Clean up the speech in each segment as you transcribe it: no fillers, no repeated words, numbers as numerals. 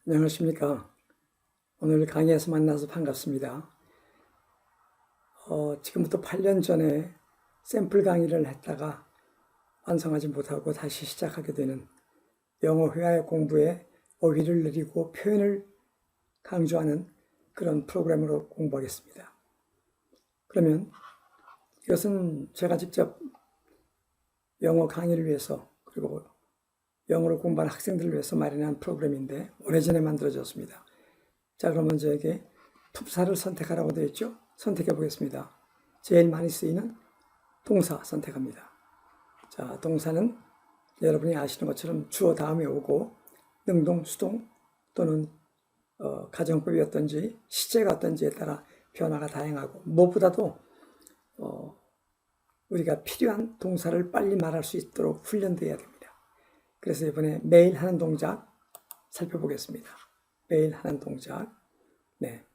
안녕하십니까. 오늘 강의에서 만나서 반갑습니다. 지금부터 8년 전에 샘플 강의를 했다가 완성하지 못하고 다시 시작하게 되는 영어 회화 공부에 어휘를 늘리고 표현을 강조하는 그런 프로그램으로 공부하겠습니다. 그러면 이것은 제가 직접 영어 강의를 위해서 그리고 영어를 공부하는 학생들을 위해서 마련한 프로그램인데 오래전에 만들어졌습니다. 자, 그러면 저에게 품사를 선택하라고 되어 있죠? 선택해 보겠습니다. 제일 많이 쓰이는 동사 선택합니다. 자, 동사는 여러분이 아시는 것처럼 주어 다음에 오고 능동, 수동 또는 가정법이 어떤지 시제가 어떤지에 따라 변화가 다양하고 무엇보다도 우리가 필요한 동사를 빨리 말할 수 있도록 훈련되어야 됩니다. 그래서 이번에 매일 하는 동작 살펴보겠습니다. 매일 하는 동작. 네.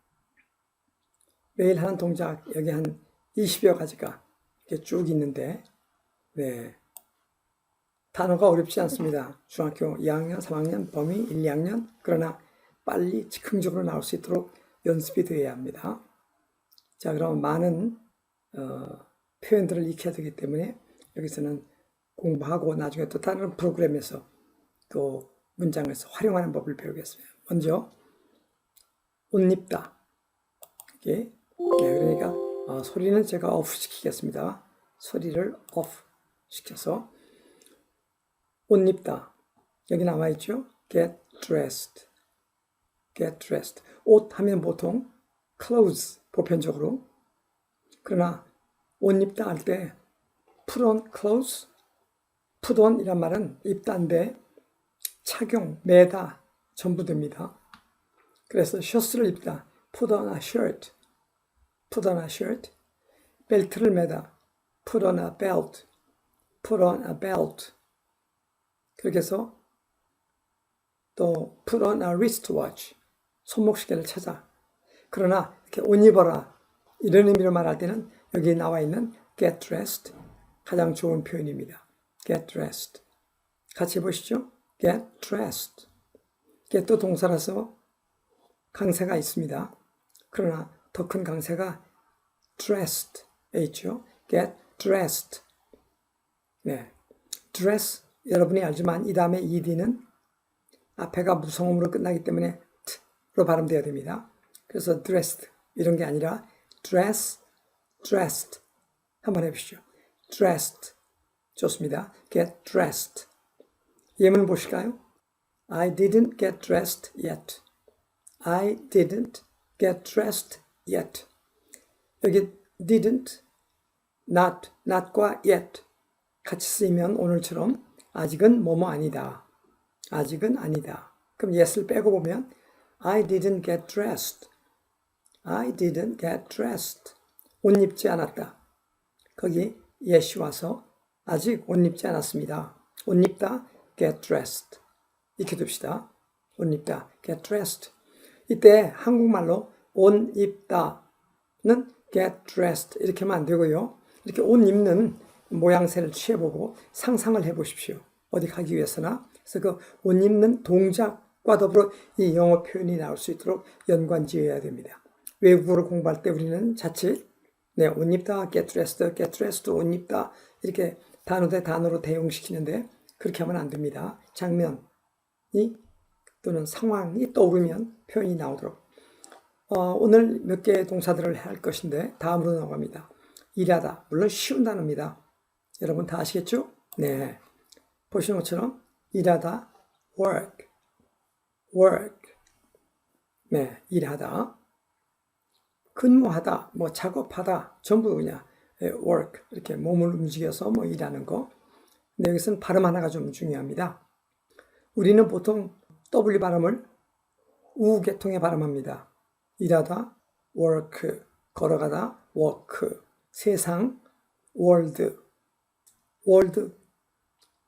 매일 하는 동작, 여기 한 20여 가지가 이렇게 쭉 있는데, 네. 단어가 어렵지 않습니다. 중학교 2학년, 3학년, 범위 1, 2학년. 그러나 빨리 즉흥적으로 나올 수 있도록 연습이 되어야 합니다. 자, 그럼 많은 표현들을 익혀야 되기 때문에 여기서는 공부하고 나중에 또 다른 프로그램에서 또 문장에서 활용하는 법을 배우겠습니다. 먼저 옷 입다. 네, 그러니까 소리는 제가 오프 시키겠습니다. 소리를 오프 시켜서 옷 입다. 여기 나와 있죠? Get dressed. Get dressed. 옷 하면 보통 clothes 보편적으로. 그러나 옷 입다 할 때 put on clothes, put on 이란 말은 입다인데 착용, 매다 전부 됩니다. 그래서 셔츠를 입다. put on a shirt. put on a shirt. 벨트를 매다. put on a belt. put on a belt. 그렇게 해서 또 put on a wristwatch. 손목시계를 찾아. 그러나 이렇게 옷 입어라 이런 의미로 말할 때는 여기 나와 있는 get dressed 가장 좋은 표현입니다. get dressed. 같이 해보시죠. get dressed. get도 동사라서 강세가 있습니다. 그러나 더 큰 강세가 dressed에 있죠. get dressed. 네, dress 여러분이 알지만 이 다음에 ed는 앞에가 무성음으로 끝나기 때문에 t로 발음되어야 됩니다. 그래서 dressed 이런 게 아니라 dress, dressed. 한번 해보시죠. dressed. 좋습니다. get dressed. 예문 보실까요? I didn't get dressed yet. I didn't get dressed yet. 여기 didn't, not과 yet 같이 쓰이면 오늘처럼 아직은 뭐뭐 아니다. 아직은 아니다. 그럼 yes를 빼고 보면 I didn't get dressed. I didn't get dressed. 옷 입지 않았다. 거기 yes이 와서 아직 옷 입지 않았습니다. 옷 입다, get dressed. 익혀 둡시다. 옷 입다, get dressed. 이때 한국말로 옷 입다는 get dressed 이렇게 하면 안 되고요. 이렇게 옷 입는 모양새를 취해보고 상상을 해보십시오. 어디 가기 위해서나. 그래서 그 옷 입는 동작과 더불어 이 영어 표현이 나올 수 있도록 연관지어야 됩니다. 외국어를 공부할 때 우리는 자칫 옷 입다, get dressed, 옷 입다 이렇게 단어 대 단어로 대용시키는데 그렇게 하면 안 됩니다. 장면이 또는 상황이 떠오르면 표현이 나오도록. 오늘 몇 개의 동사들을 할 것인데 다음으로 넘어갑니다. 일하다. 물론 쉬운 단어입니다. 여러분 다 아시겠죠? 네. 보시는 것처럼 일하다, work, work. 네, 일하다. 근무하다, 뭐 작업하다, 전부 그냥 work 이렇게 몸을 움직여서 뭐 일하는 거. 근데 여기서는 발음 하나가 좀 중요합니다. 우리는 보통 W 발음을 우 계통의 발음합니다. 일하다, work, 걸어가다, walk, 세상, world, world,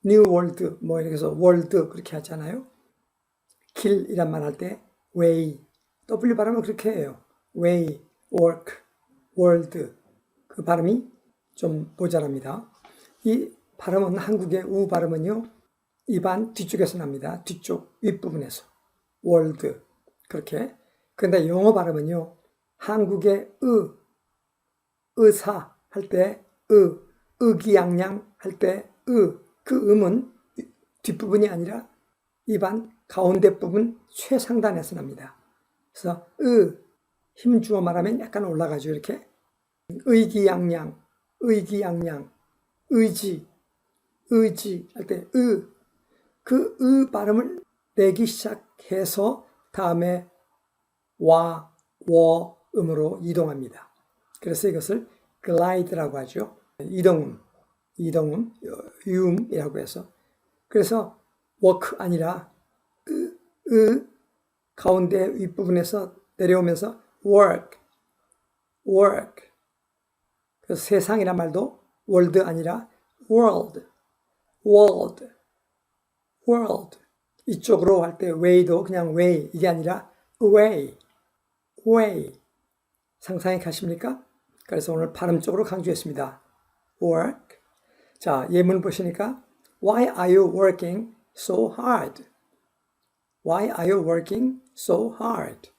new world, 뭐 이렇게 해서 world 그렇게 하잖아요. 길이란 말 할 때 way, W 발음은 그렇게 해요. way, work, world. 그 발음이 좀 모자랍니다. 이 발음은 한국의 우 발음은요. 입안 뒤쪽에서 납니다. 뒤쪽 윗부분에서. world. 그렇게. 근데 영어 발음은요, 한국의 의사 할 때, 의기양양 할 때, 그 음은 뒷부분이 아니라 입안 가운데 부분 최상단에서 납니다. 그래서 힘 주어 말하면 약간 올라가죠. 이렇게 의기양양, 의지 할 때 그 발음을 내기 시작해서 다음에 와, 워 음으로 이동합니다. 그래서 이것을 glide라고 하죠. 이동음, 유음이라고 해서. 그래서 work 아니라 가운데 윗부분에서 내려오면서 work. 그래서 세상이란 말도 world 아니라 world. 이쪽으로 할 때 way도 그냥 way 이게 아니라 way. 상상이 가십니까? 그래서 오늘 발음 쪽으로 강조했습니다. work. 자, 예문 보시니까 Why are you working so hard? Why are you working so hard?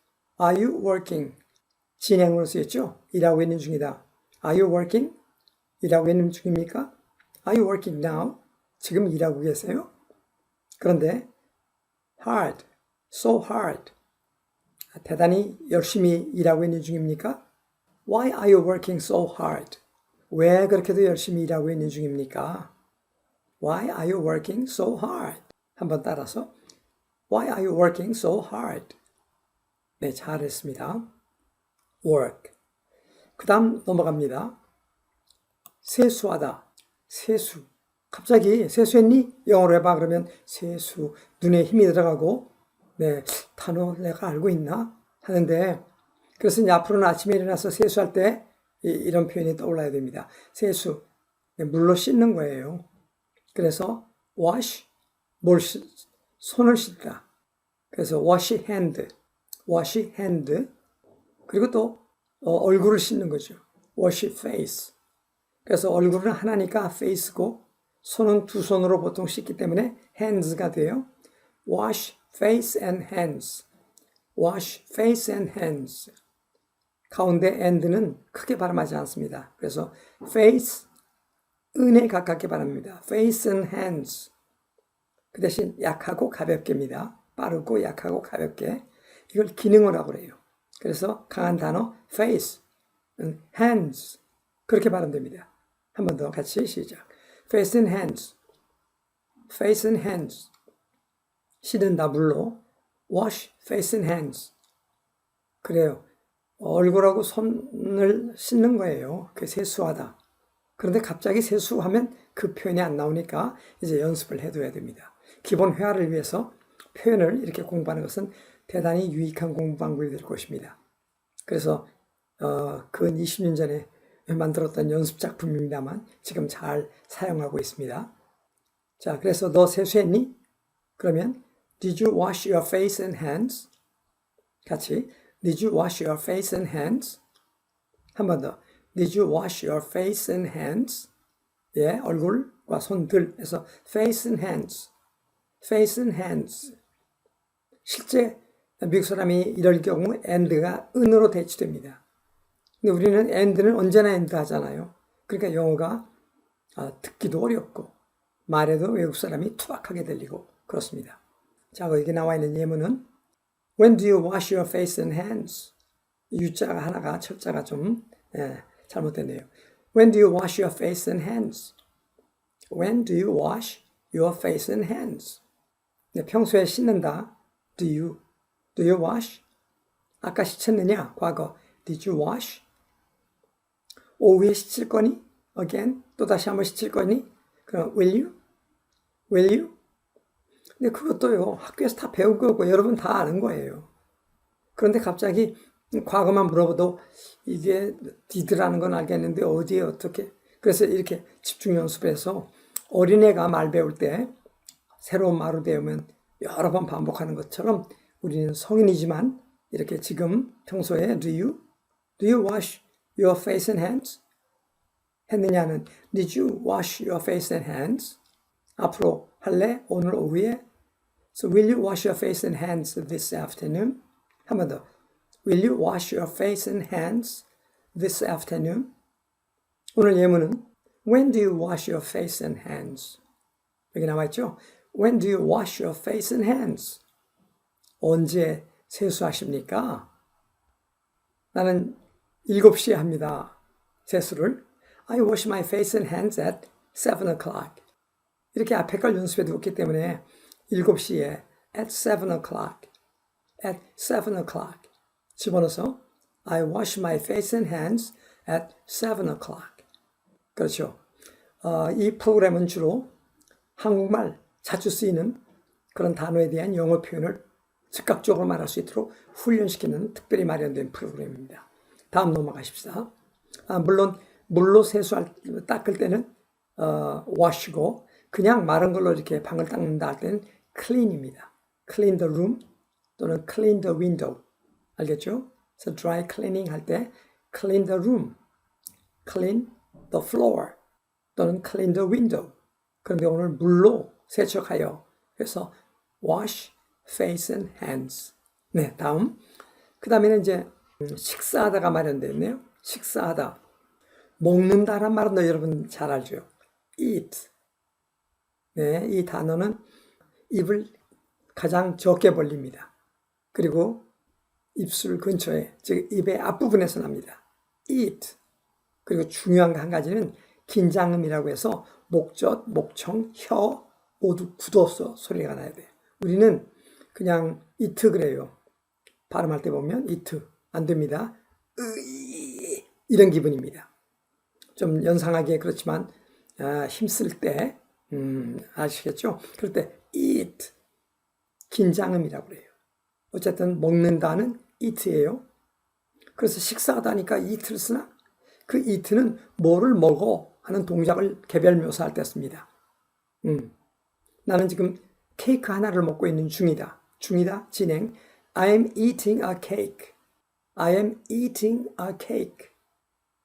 Are you working? 진행으로 쓰였죠? 일하고 있는 중이다. Are you working? 일하고 있는 중입니까? Are you working now? 지금 일하고 계세요? 그런데 hard, so hard. 대단히 열심히 일하고 있는 중입니까? Why are you working so hard? 왜 그렇게도 열심히 일하고 있는 중입니까? Why are you working so hard? 한번 따라서 Why are you working so hard? 네, 잘했습니다. work. 그 다음 넘어갑니다. 세수하다. 세수. 갑자기 세수했니? 영어로 해봐. 그러면 세수. 눈에 힘이 들어가고 네, 단어 내가 알고 있나? 하는데 그래서 이제 앞으로는 아침에 일어나서 세수할 때 이런 표현이 떠올라야 됩니다. 세수. 네, 물로 씻는 거예요. 그래서 wash. 손을 씻다. 그래서 wash hand. 그리고 또 얼굴을 씻는 거죠. wash face. 그래서 얼굴은 하나니까 face고 손은 두 손으로 보통 씻기 때문에 hands가 돼요. wash face and hands. 가운데 and는 크게 발음하지 않습니다. 그래서 face, 은에 가깝게 발음합니다. face and hands. 그 대신 약하고 가볍게입니다. 빠르고 약하고 가볍게. 이걸 기능어라고 그래요. 그래서 강한 단어 face, hands 그렇게 발음됩니다. 한 번 더 같이 시작. face and hands. 씻는다 물로. wash face and hands. 그래요. 얼굴하고 손을 씻는 거예요. 그 세수하다. 그런데 갑자기 세수하면 그 표현이 안 나오니까 이제 연습을 해둬야 됩니다. 기본 회화를 위해서 표현을 이렇게 공부하는 것은 대단히 유익한 공부 방법이 될 것입니다. 그래서 근 20년 전에 만들었던 연습 작품입니다만 지금 잘 사용하고 있습니다. 자, 그래서 너 세수했니? 그러면 Did you wash your face and hands? 같이 Did you wash your face and hands? 한 번 더 Did you wash your face and hands? 예, 얼굴과 손들 해서 face and hands. 실제 미국 사람이 이럴 경우 and가 은으로 대치됩니다. 근데 우리는 and는 언제나 and 하잖아요. 그러니까 영어가 듣기도 어렵고 말해도 외국 사람이 투박하게 들리고 그렇습니다. 자, 여기 나와 있는 예문은 When do you wash your face and hands? U자가 하나가 철자가 좀 잘못됐네요. When do you wash your face and hands? When do you wash your face and hands? 네, 평소에 씻는다. Do you wash? 아까 씻었느냐? 과거. Did you wash? 오후에 씻을 거니? Again. 또다시 한번 씻을 거니? 그럼 will you? 근데 그것도요. 학교에서 다 배운 거고 여러분 다 아는 거예요. 그런데 갑자기 과거만 물어봐도 이게 did라는 건 알겠는데 어디에 어떻게. 그래서 이렇게 집중 연습해서 어린애가 말 배울 때 새로운 말을 배우면 여러 번 반복하는 것처럼 우리는 성인이지만 이렇게 지금 평소에 Do you wash your face and hands? 했느냐는 Did you wash your face and hands? 앞으로 할래? 오늘 오후에 So will you wash your face and hands this afternoon? 한 번 더. Will you wash your face and hands this afternoon? 오늘 예문은 When do you wash your face and hands? 여기 나와 있죠? When do you wash your face and hands? 언제 세수하십니까? 나는 7시에 합니다. 세수를. I wash my face and hands at 7 o'clock. 이렇게 앞에 걸 연습해 두었기 때문에 7시에 at 7 o'clock. at 7 o'clock. 집어넣어서 I wash my face and hands at 7 o'clock. 그렇죠. 이 프로그램은 주로 한국말 자주 쓰이는 그런 단어에 대한 영어 표현을 즉각적으로 말할 수 있도록 훈련시키는 특별히 마련된 프로그램입니다. 다음 넘어가십시다. 물론 물로 닦을 때는 wash고 그냥 마른 걸로 이렇게 방을 닦는다 할 때는 clean입니다. clean the room 또는 clean the window. 알겠죠? 그래서 dry cleaning 할 때 clean the room, clean the floor 또는 clean the window. 그런데 오늘 물로 세척하여 그래서 wash face and hands. 네, 다음. 그 다음에는 이제 식사하다가 마련되어 있네요. 식사하다. 먹는다란 말은 여러분 잘 알죠? eat. 네, 이 단어는 입을 가장 적게 벌립니다. 그리고 입술 근처에, 즉 입의 앞부분에서 납니다. eat. 그리고 중요한 한 가지는 긴장음이라고 해서 목젖, 목청, 혀 모두 굳어서 소리가 나야 돼요. 우리는 그냥 이트 그래요. 발음할 때 보면 이트 안 됩니다. 이런 기분입니다. 좀 연상하기에 그렇지만 힘쓸 때 아시겠죠? 그럴 때 eat 긴장음이라고 그래요. 어쨌든 먹는다는 eat예요. 그래서 식사하다니까 eat를 쓰나? 그 eat는 뭐를 먹어 하는 동작을 개별 묘사할 때 씁니다. 나는 지금 케이크 하나를 먹고 있는 중이다. 진행. I am eating a cake. I am eating a cake.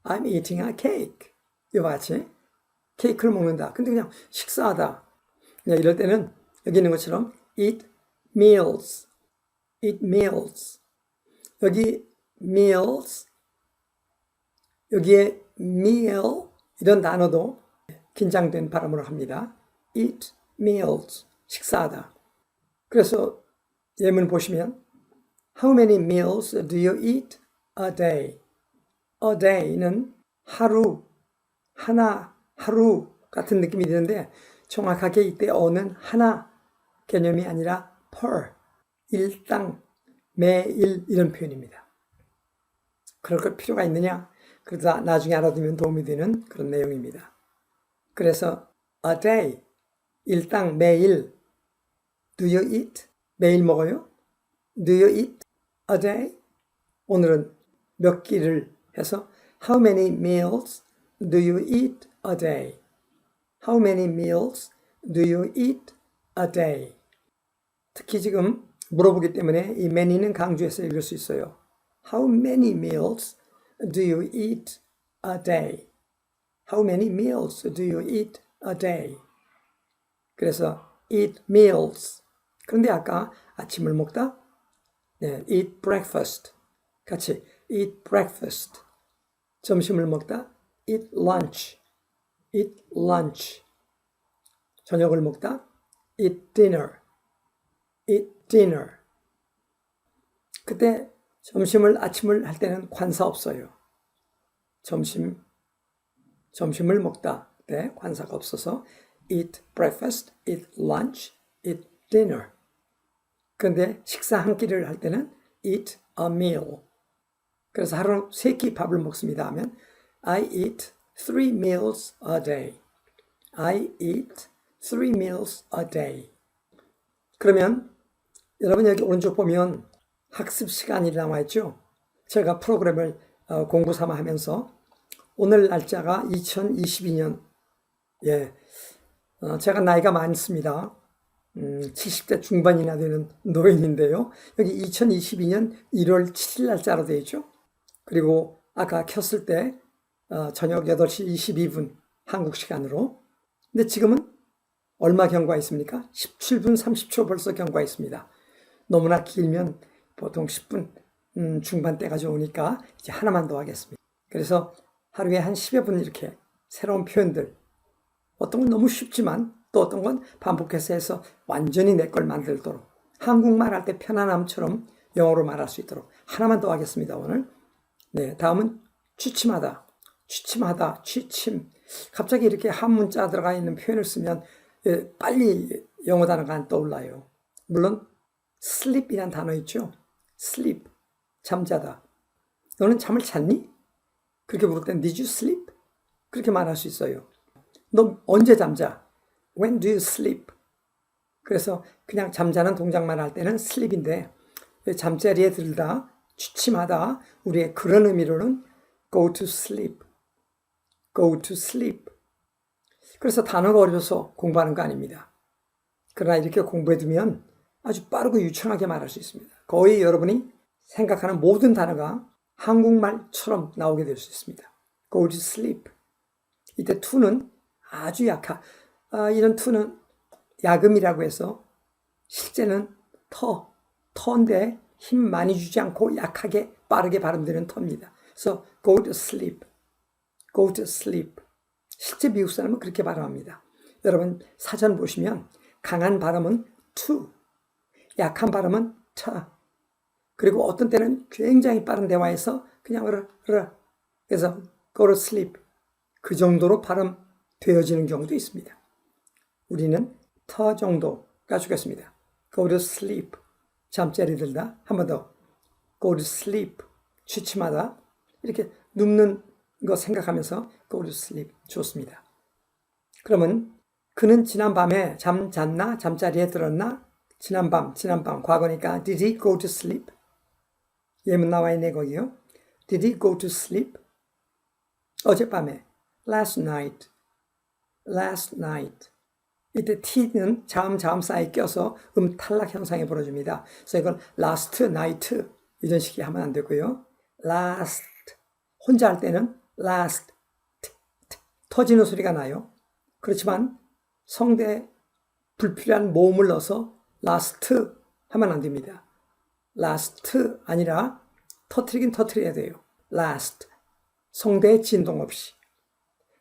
I'm eating a cake. 이와 같이 케이크를 먹는다. 근데 그냥 식사하다. 그냥 이럴 때는 여기 있는 것처럼 eat meals. eat meals. 여기 meals. 여기에 meal 이런 단어도 긴장된 발음으로 합니다. eat meals. 식사하다. 그래서 예문 보시면 How many meals do you eat a day? A day는 하루, 하나, 하루 같은 느낌이 드는데 정확하게 이때 어는 하나 개념이 아니라 per, 일당, 매일 이런 표현입니다. 그럴 필요가 있느냐? 그러다 나중에 알아두면 도움이 되는 그런 내용입니다. 그래서 a day, 일당, 매일 Do you eat? 매일 먹어요? Do you eat a day? 오늘은 몇 끼를 해서 How many meals do you eat a day? How many meals do you eat a day? 특히 지금 물어보기 때문에 이 many는 강조해서 읽을 수 있어요. How many meals do you eat a day? How many meals do you eat a day? 그래서 eat meals. 그런데 아까 아침을 먹다, 네, eat breakfast. 같이 eat breakfast. 점심을 먹다, eat lunch. eat lunch. 저녁을 먹다, eat dinner. eat dinner. 그때 아침을 할 때는 관사 없어요. 점심을 먹다. 네, 관사가 없어서 eat breakfast, eat lunch, eat dinner. 그런데 식사 한 끼를 할 때는 eat a meal. 그래서 하루 3끼 밥을 먹습니다 하면 I eat 3 meals a day. I eat 3 meals a day. 그러면 여러분 여기 오른쪽 보면 학습 시간이 나와 있죠. 제가 프로그램을 공부 삼아 하면서 오늘 날짜가 2022년 제가 나이가 많습니다. 70대 중반이나 되는 노인인데요. 여기 2022년 1월 7일 날짜로 되어 있죠. 그리고 아까 켰을 때 저녁 8시 22분 한국 시간으로. 근데 지금은 얼마 경과했습니까? 17분 30초 벌써 경과했습니다. 너무나 길면 보통 10분 중반대가 좋으니까 이제 하나만 더 하겠습니다. 그래서 하루에 한 10여 분 이렇게 새로운 표현들, 어떤 건 너무 쉽지만 또 어떤 건 반복해서 해서 완전히 내 걸 만들도록, 한국말 할 때 편안함처럼 영어로 말할 수 있도록 하나만 더 하겠습니다, 오늘. 네, 다음은 취침하다. 취침하다, 취침. 갑자기 이렇게 한 문자 들어가 있는 표현을 쓰면 빨리 영어 단어가 안 떠올라요. 물론 sleep이란 단어 있죠. sleep, 잠자다. 너는 잠을 잤니? 그렇게 물을 땐 did you sleep? 그렇게 말할 수 있어요. 너 언제 잠자? When do you sleep? 그래서 그냥 잠자는 동작만 할 때는 sleep인데 잠자리에 들다, 취침하다, 우리의 그런 의미로는 go to sleep, go to sleep. 그래서 단어가 어려워서 공부하는 거 아닙니다. 그러나 이렇게 공부해두면 아주 빠르고 유창하게 말할 수 있습니다. 거의 여러분이 생각하는 모든 단어가 한국말처럼 나오게 될 수 있습니다. go to sleep. 이때 to는 아주 이런 to는 야금이라고 해서 실제는 터인데 힘 많이 주지 않고 약하게 빠르게 발음되는 터입니다. 그래서 go to sleep, go to sleep. 실제 미국 사람은 그렇게 발음합니다. 여러분 사전 보시면 강한 발음은 to, 약한 발음은 t. 그리고 어떤 때는 굉장히 빠른 대화에서 그냥 그래서 go to sleep. 그 정도로 발음되어지는 경우도 있습니다. 우리는 터 정도가 주겠습니다. go to sleep. 잠자리 들다. 한 번 더. go to sleep. 취침하다. 이렇게 눕는 거 생각하면서 go to sleep. 좋습니다. 그러면 그는 지난밤에 잠 잤나? 잠자리에 들었나? 지난밤, 과거니까 did he go to sleep? 예문 나와 있네 거기요. did he go to sleep? 어젯밤에 last night. 이때 t는 자음 사이에 껴서 탈락 현상이 벌어집니다. 그래서 이걸 last night 이런 식이 하면 안 되고요. last 혼자 할 때는 last 터지는 소리가 나요. 그렇지만 성대에 불필요한 모음을 넣어서 last 하면 안 됩니다. last 아니라 터트리긴 터트려야 돼요. last 성대에 진동 없이.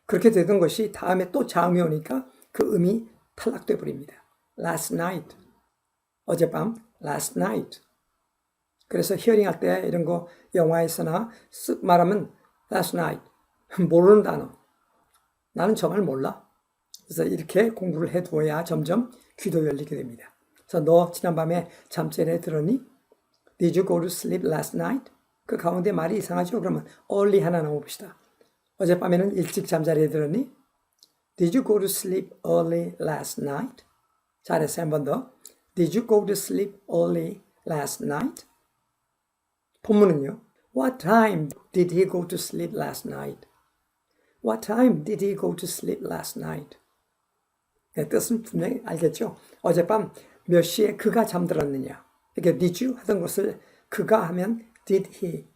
그렇게 되던 것이 다음에 또 자음이 오니까 그 음이 탈락돼 버립니다. last night. 어젯밤 last night. 그래서 히어링 할 때 이런 거 영화에서나 쓱 말하면 last night. 모르는 단어. 나는 정말 몰라. 그래서 이렇게 공부를 해두어야 점점 귀도 열리게 됩니다. 그래서 너 지난밤에 잠자리에 들었니? Did you go to sleep last night? 그 가운데 말이 이상하죠? 그러면 early 하나 넣어봅시다. 어젯밤에는 일찍 잠자리에 들었니? Did you go to sleep early last night? 잘했어요. 한 번 더. Did you go to sleep early last night? 본문은요. What time did he go to sleep last night? What time did he go to sleep last night? 네, 뜻은 분명히 알겠죠? 어젯밤 몇 시에 그가 잠들었느냐? 이렇게 did you 하던 것을 그가 하면 did he.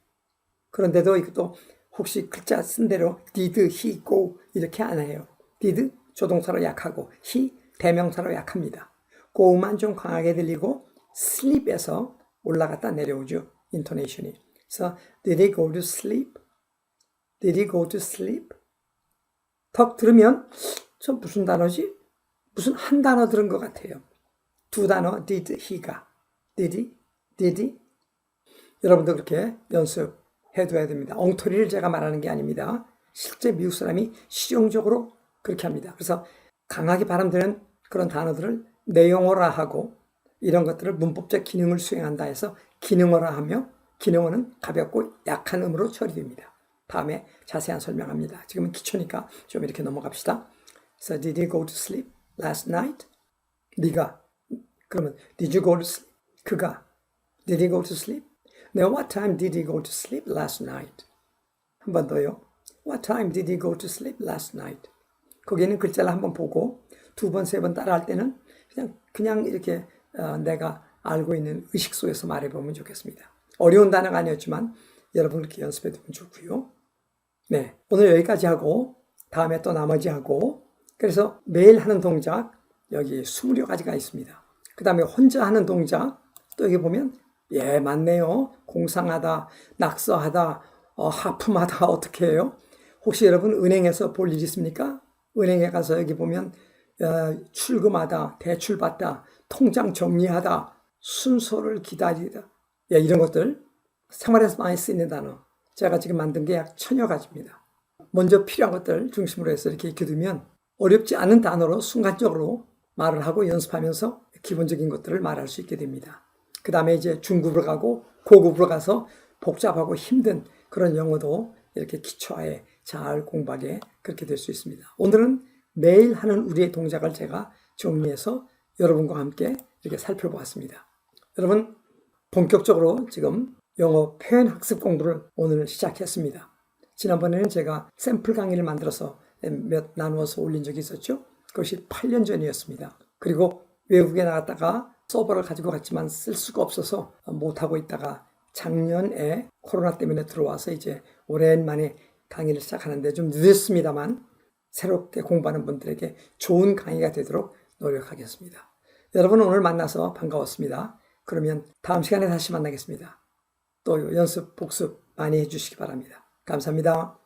그런데도 이것도 혹시 글자 쓴 대로 did he go 이렇게 안 해요. did 조동사로 약하고 he 대명사로 약합니다. go만 좀 강하게 들리고 sleep에서 올라갔다 내려오죠. 인토네이션이. 그래서 did he go to sleep? Did he go to sleep? 턱 들으면 저 무슨 단어지? 무슨 한 단어 들은 것 같아요. 두 단어 did he가. did he? did he? 여러분도 그렇게 연습해둬야 됩니다. 엉터리를 제가 말하는 게 아닙니다. 실제 미국 사람이 실용적으로 그렇게 합니다. 그래서 강하게 발음되는 그런 단어들을 내용어라하고 이런 것들을 문법적 기능을 수행한다 해서 기능어라 하며 기능어는 가볍고 약한 음으로 처리됩니다. 다음에 자세한 설명합니다. 지금은 기초니까 좀 이렇게 넘어갑시다. So did you go to sleep last night? 네가 그러면 did you go to sleep? 그가 did he go to sleep? Now what time did he go to sleep last night? 한 번 더요. What time did he go to sleep last night? 거기는 글자를 한번 보고 두 번, 세 번 따라할 때는 그냥 이렇게 내가 알고 있는 의식 속에서 말해보면 좋겠습니다. 어려운 단어가 아니었지만 여러분 그렇게 연습해두면 좋고요. 네, 오늘 여기까지 하고 다음에 또 나머지 하고 그래서 매일 하는 동작 여기 20여 가지가 있습니다. 그 다음에 혼자 하는 동작, 또 여기 보면 예, 맞네요. 공상하다, 낙서하다, 하품하다 어떻게 해요? 혹시 여러분 은행에서 볼 일 있습니까? 은행에 가서 여기 보면 출금하다, 대출받다, 통장 정리하다, 순서를 기다리다, 예, 이런 것들 생활에서 많이 쓰이는 단어. 제가 지금 만든 게 약 1000여 가지입니다. 먼저 필요한 것들 중심으로 해서 이렇게 익혀두면 어렵지 않은 단어로 순간적으로 말을 하고 연습하면서 기본적인 것들을 말할 수 있게 됩니다. 그 다음에 이제 중급으로 가고 고급으로 가서 복잡하고 힘든 그런 영어도 이렇게 기초하에 잘 공부하게 그렇게 될 수 있습니다. 오늘은 매일 하는 우리의 동작을 제가 정리해서 여러분과 함께 이렇게 살펴보았습니다. 여러분 본격적으로 지금 영어 표현 학습 공부를 오늘 시작했습니다. 지난번에는 제가 샘플 강의를 만들어서 나누어서 올린 적이 있었죠. 그것이 8년 전이었습니다. 그리고 외국에 나갔다가 서버를 가지고 갔지만 쓸 수가 없어서 못하고 있다가 작년에 코로나 때문에 들어와서 이제 오랜만에 강의를 시작하는데 좀 늦었습니다만 새롭게 공부하는 분들에게 좋은 강의가 되도록 노력하겠습니다. 여러분 오늘 만나서 반가웠습니다. 그러면 다음 시간에 다시 만나겠습니다. 또 연습, 복습 많이 해주시기 바랍니다. 감사합니다.